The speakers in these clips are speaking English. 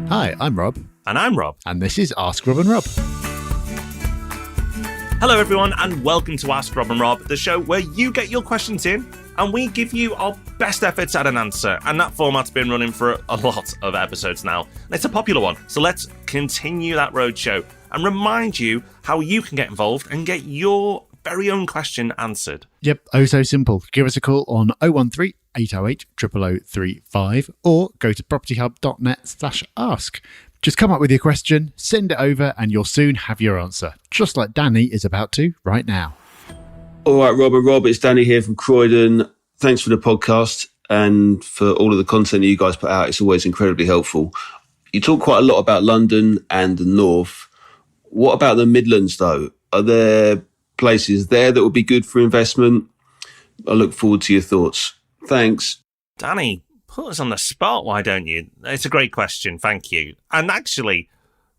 Hi, I'm Rob. And I'm Rob. And this is Ask Rob and Rob. Hello everyone and welcome to Ask Rob and Rob, the show where you get your questions in and we give you our best efforts at an answer. And that format's been running for a lot of episodes now. And it's a popular one. So let's continue that roadshow and remind you how you can get involved and get your very own question answered. Yep, so simple. Give us a call on 013 808 00035 or go to propertyhub.net/ask. Just come up with your question, send it over, and you'll soon have your answer, just like Danny is about to right now. All right, Rob and Rob, it's Danny here from Croydon. Thanks for the podcast and for all of the content that you guys put out. It's always incredibly helpful. You talk quite a lot about London and the North. What about the Midlands, though? Are there places there that would be good for investment? I look forward to your thoughts. Thanks. Danny, put us on the spot, why don't you? It's a great question, thank you. And actually,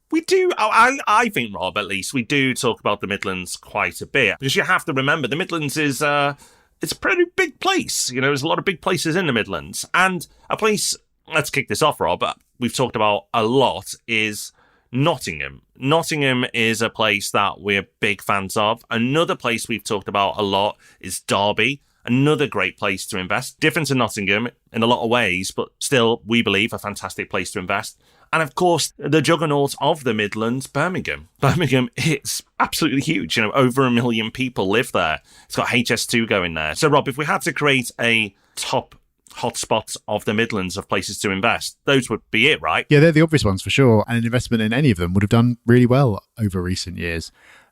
we do, I think, Rob, at least, we do talk about the Midlands quite a bit. Because you have to remember, the Midlands is it's a pretty big place. You know, there's a lot of big places in the Midlands. And a place, let's kick this off, Rob, we've talked about a lot, is Nottingham. Nottingham is a place that we're big fans of. Another place we've talked about a lot is Derby. Another great place to invest. Different to Nottingham in a lot of ways, but still, we believe, a fantastic place to invest. And of course, the juggernaut of the Midlands, Birmingham. Birmingham is absolutely huge. You know, over 1 million people live there. It's got HS2 going there. So, Rob, if we had to create a top hotspots of the Midlands of places to invest, those would be it, right? Yeah, they're the obvious ones for sure. And an investment in any of them would have done really well over recent years.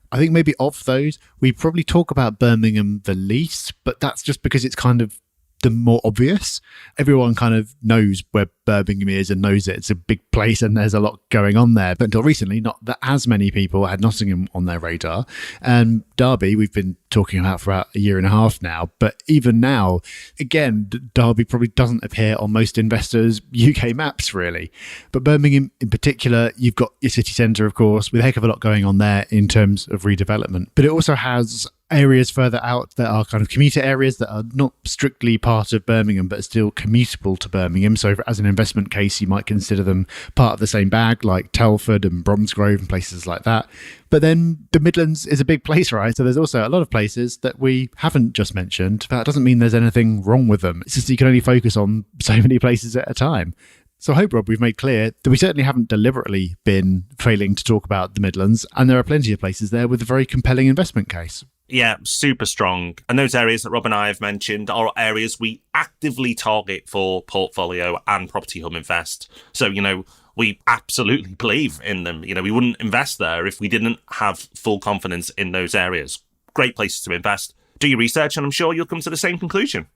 I think maybe of those, we probably talk about Birmingham the least, but that's just because it's kind of the more obvious. Everyone kind of knows where Birmingham is and knows that it's a big place and there's a lot going on there. But until recently, not that as many people had Nottingham on their radar. And Derby, we've been talking about for about a year and a half now. But even now, again, Derby probably doesn't appear on most investors' UK maps, really. But Birmingham in particular, you've got your city centre, of course, with a heck of a lot going on there in terms of redevelopment. But it also has areas further out that are kind of commuter areas that are not strictly part of Birmingham, but are still commutable to Birmingham. So as an investment case, you might consider them part of the same bag, like Telford and Bromsgrove and places like that. But then the Midlands is a big place, right? So there's also a lot of places that we haven't just mentioned. That doesn't mean there's anything wrong with them. It's just you can only focus on so many places at a time. So I hope, Rob, we've made clear that we certainly haven't deliberately been failing to talk about the Midlands, and there are plenty of places there with a very compelling investment case. Yeah, super strong. And those areas that Rob and I have mentioned are areas we actively target for Portfolio and Property Hub Invest. So, you know, we absolutely believe in them. You know, we wouldn't invest there if we didn't have full confidence in those areas. Great places to invest. Do your research and I'm sure you'll come to the same conclusion.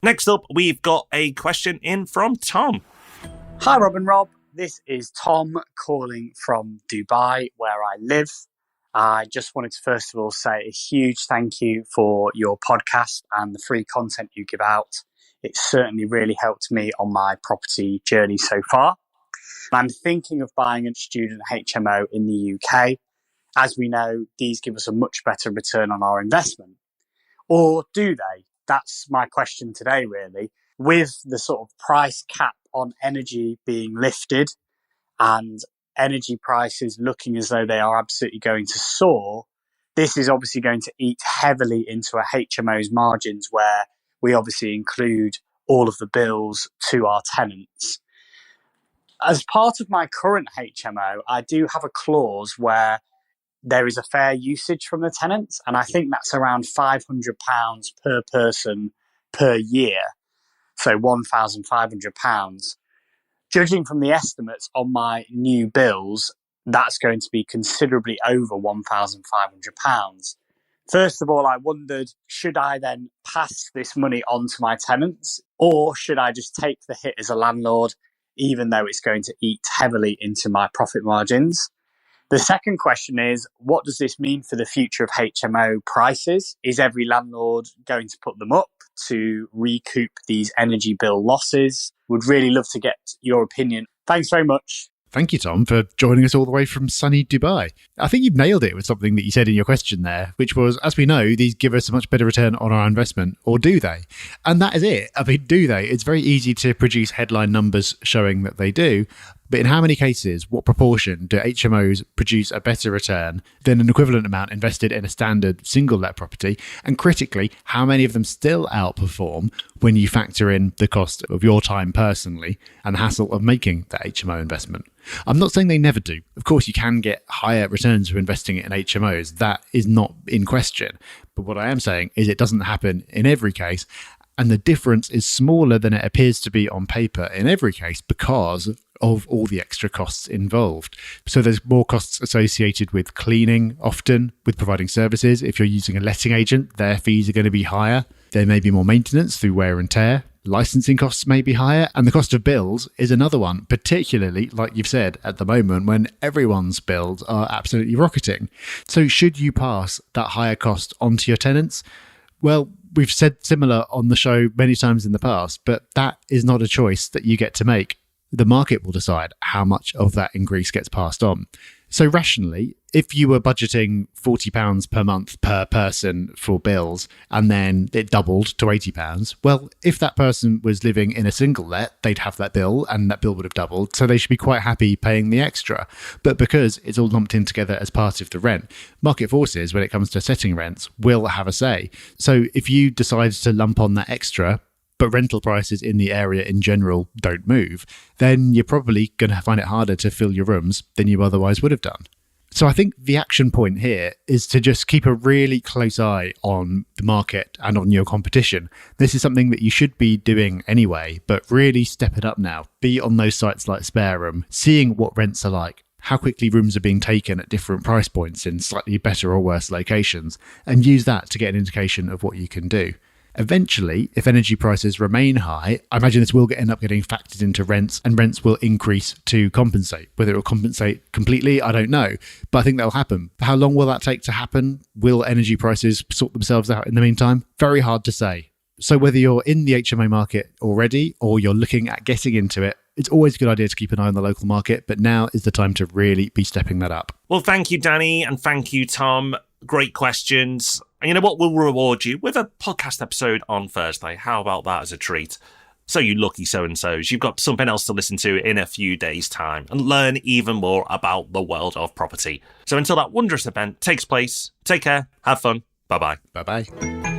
Next up, we've got a question in from Tom. Hi, Rob and Rob. This is Tom calling from Dubai, where I live. I just wanted to first of all say a huge thank you for your podcast and the free content you give out. It's certainly really helped me on my property journey so far. I'm thinking of buying a student HMO in the UK. As we know, these give us a much better return on our investment. Or do they? That's my question today, really. With the sort of price cap on energy being lifted and energy prices looking as though they are absolutely going to soar, this is obviously going to eat heavily into a HMO's margins, where we obviously include all of the bills to our tenants. As part of my current HMO, I do have a clause where there is a fair usage from the tenants, and I think that's around £500 per person per year, so £1,500. Judging from the estimates on my new bills, that's going to be considerably over £1,500. First of all, I wondered, should I then pass this money on to my tenants, or should I just take the hit as a landlord, even though it's going to eat heavily into my profit margins? The second question is, what does this mean for the future of HMO prices? Is every landlord going to put them up to recoup these energy bill losses? Would really love to get your opinion. Thanks very much. Thank you, Tom, for joining us all the way from sunny Dubai. I think you've nailed it with something that you said in your question there, which was, as we know, these give us a much better return on our investment, or do they? And that is it. I mean, do they? It's very easy to produce headline numbers showing that they do, But in how many cases, what proportion do HMOs produce a better return than an equivalent amount invested in a standard single let property? And critically, how many of them still outperform when you factor in the cost of your time personally and the hassle of making that HMO investment? I'm not saying they never do. Of course, you can get higher returns for investing in HMOs. That is not in question. But what I am saying is it doesn't happen in every case. And the difference is smaller than it appears to be on paper in every case because of all the extra costs involved. So there's more costs associated with cleaning, often with providing services. If you're using a letting agent, their fees are going to be higher. There may be more maintenance through wear and tear. Licensing costs may be higher. And the cost of bills is another one, particularly, like you've said, at the moment when everyone's bills are absolutely rocketing. So should you pass that higher cost onto your tenants? Well, we've said similar on the show many times in the past, but that is not a choice that you get to make. The market will decide how much of that increase gets passed on. So rationally, if you were budgeting £40 per month per person for bills and then it doubled to £80, well, if that person was living in a single let, they'd have that bill and that bill would have doubled. So they should be quite happy paying the extra. But because it's all lumped in together as part of the rent, market forces, when it comes to setting rents, will have a say. So if you decide to lump on that extra, but rental prices in the area in general don't move, then you're probably going to find it harder to fill your rooms than you otherwise would have done. So I think the action point here is to just keep a really close eye on the market and on your competition. This is something that you should be doing anyway, but really step it up now. Be on those sites like Spare Room, seeing what rents are like, how quickly rooms are being taken at different price points in slightly better or worse locations, and use that to get an indication of what you can do. Eventually, if energy prices remain high, I imagine this will end up getting factored into rents, and rents will increase to compensate. Whether it will compensate completely, I don't know, but I think that will happen. How long will that take to happen? Will energy prices sort themselves out in the meantime? Very hard to say. So whether you're in the HMO market already or you're looking at getting into it, it's always a good idea to keep an eye on the local market, but now is the time to really be stepping that up. Well, thank you, Danny, and thank you, Tom. Great questions. And you know what? We'll reward you with a podcast episode on Thursday. How about that as a treat? So you lucky so-and-sos, you've got something else to listen to in a few days' time and learn even more about the world of property. So until that wondrous event takes place, take care, have fun, bye-bye. Bye-bye.